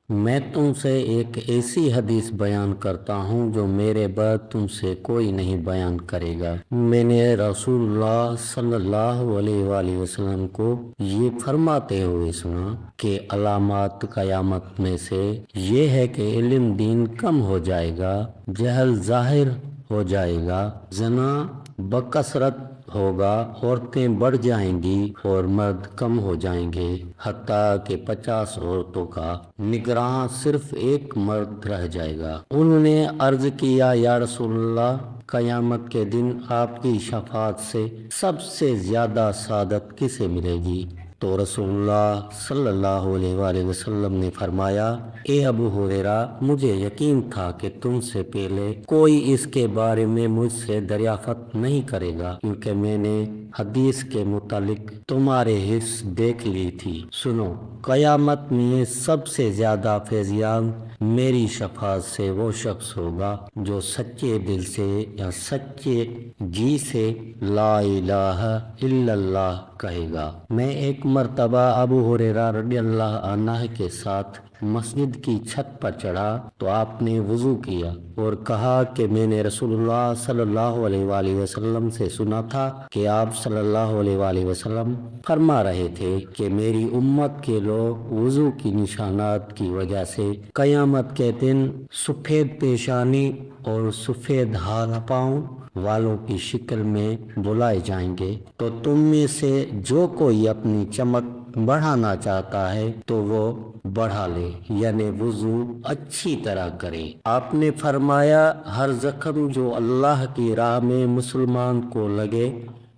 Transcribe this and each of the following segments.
میں تم سے ایک ایسی حدیث بیان کرتا ہوں جو میرے بعد تم سے کوئی نہیں بیان کرے گا۔ میں نے رسول اللہ صلی اللہ علیہ وآلہ وسلم کو یہ فرماتے ہوئے سنا کہ علامات قیامت میں سے یہ ہے کہ علم دین کم ہو جائے گا، جہل ظاہر ہو جائے گا، زنا بکثرت ہوگا، عورتیں بڑھ جائیں گی اور مرد کم ہو جائیں گے، حتیٰ کہ 50 عورتوں کا نگراں صرف ایک مرد رہ جائے گا۔ انہوں نے عرض کیا، یا رسول اللہ، قیامت کے دن آپ کی شفاعت سے سب سے زیادہ سعادت کسے ملے گی؟ تو رسول اللہ صلی اللہ علیہ وآلہ وسلم نے فرمایا، اے ابو ہریرہ، مجھے یقین تھا کہ تم سے پہلے کوئی اس کے بارے میں مجھ سے دریافت نہیں کرے گا، کیونکہ میں نے حدیث کے متعلق تمہارے حص دیکھ لی تھی۔ سنو، قیامت میں سب سے زیادہ فیضیاب میری شفاعت سے وہ شخص ہوگا جو سچے دل سے یا سچے جی سے لا الہ الا اللہ کہے گا۔ میں ایک مرتبہ ابو ہریرہ رضی اللہ عنہ کے ساتھ مسجد کی چھت پر چڑھا تو آپ نے وضو کیا اور کہا کہ میں نے رسول اللہ صلی اللہ علیہ وآلہ وسلم سے سنا تھا کہ آپ صلی اللہ علیہ وآلہ وسلم فرما رہے تھے کہ میری امت کے لوگ وضو کی نشانات کی وجہ سے قیامت کے دن سفید پیشانی اور سفید ہاتھ پاؤں والوں کی شکل میں بلائے جائیں گے، تو تم میں سے جو کوئی اپنی چمک بڑھانا چاہتا ہے تو وہ بڑھا لے، یعنی وضو اچھی طرح کرے۔ آپ نے فرمایا، ہر زخم جو اللہ کی راہ میں مسلمان کو لگے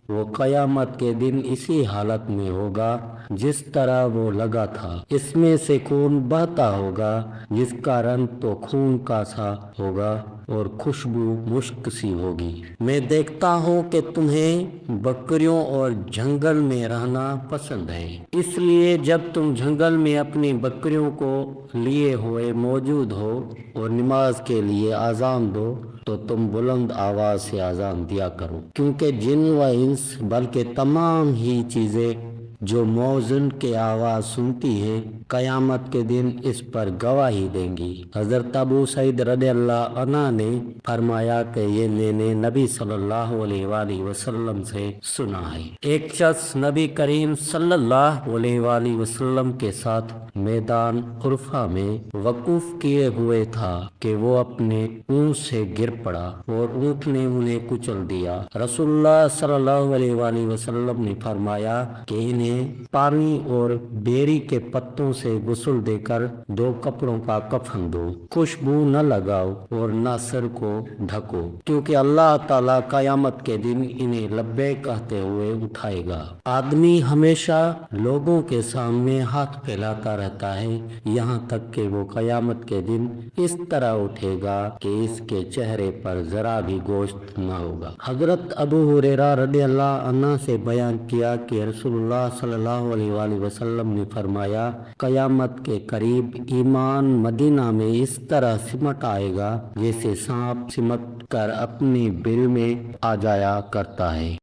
وہ قیامت کے دن اسی حالت میں ہوگا جس طرح وہ لگا تھا، اس میں سے خون بہتا ہوگا جس کا رنگ تو خون کا سا ہوگا اور خوشبو مشک سی ہوگی۔ میں دیکھتا ہوں کہ تمہیں بکریوں اور جنگل میں رہنا پسند ہے، اس لیے جب تم جنگل میں اپنی بکریوں کو لیے ہوئے موجود ہو اور نماز کے لیے اذان دو تو تم بلند آواز سے اذان دیا کرو، کیونکہ جن و انس بلکہ تمام ہی چیزیں جو مؤذن کے آواز سنتی ہے قیامت کے دن اس پر گواہی دیں گی۔ حضرت ابو سعید رضی اللہ عنہ نے فرمایا کہ یہ میں نے نبی صلی اللہ علیہ وآلہ وسلم سے سنا ہے۔ ایک شخص نبی کریم صلی اللہ علیہ وآلہ وسلم کے ساتھ میدان عرفہ میں وقوف کیے ہوئے تھا کہ وہ اپنے اونٹ سے گر پڑا اور اونٹ نے انہیں کچل دیا۔ رسول اللہ صلی اللہ علیہ وآلہ وسلم نے فرمایا کہ انہیں پانی اور بیری کے پتوں سے غسل دے کر 2 کپڑوں کا کفن دو، خوشبو نہ لگاؤ اور نہ سر کو ڈھکو، کیونکہ اللہ تعالیٰ قیامت کے دن انہیں لبیک کہتے ہوئے اٹھائے گا۔ آدمی ہمیشہ لوگوں کے سامنے ہاتھ پھیلاتا رہتا ہے یہاں تک کہ وہ قیامت کے دن اس طرح اٹھے گا کہ اس کے چہرے پر ذرا بھی گوشت نہ ہوگا۔ حضرت ابو ہریرہ رضی اللہ عنہ سے بیان کیا کہ رسول اللہ صلی اللہ علیہ وآلہ وسلم نے فرمایا، قیامت کے قریب ایمان مدینہ میں اس طرح سمٹ آئے گا جیسے سانپ سمٹ کر اپنی بل میں آ جایا کرتا ہے۔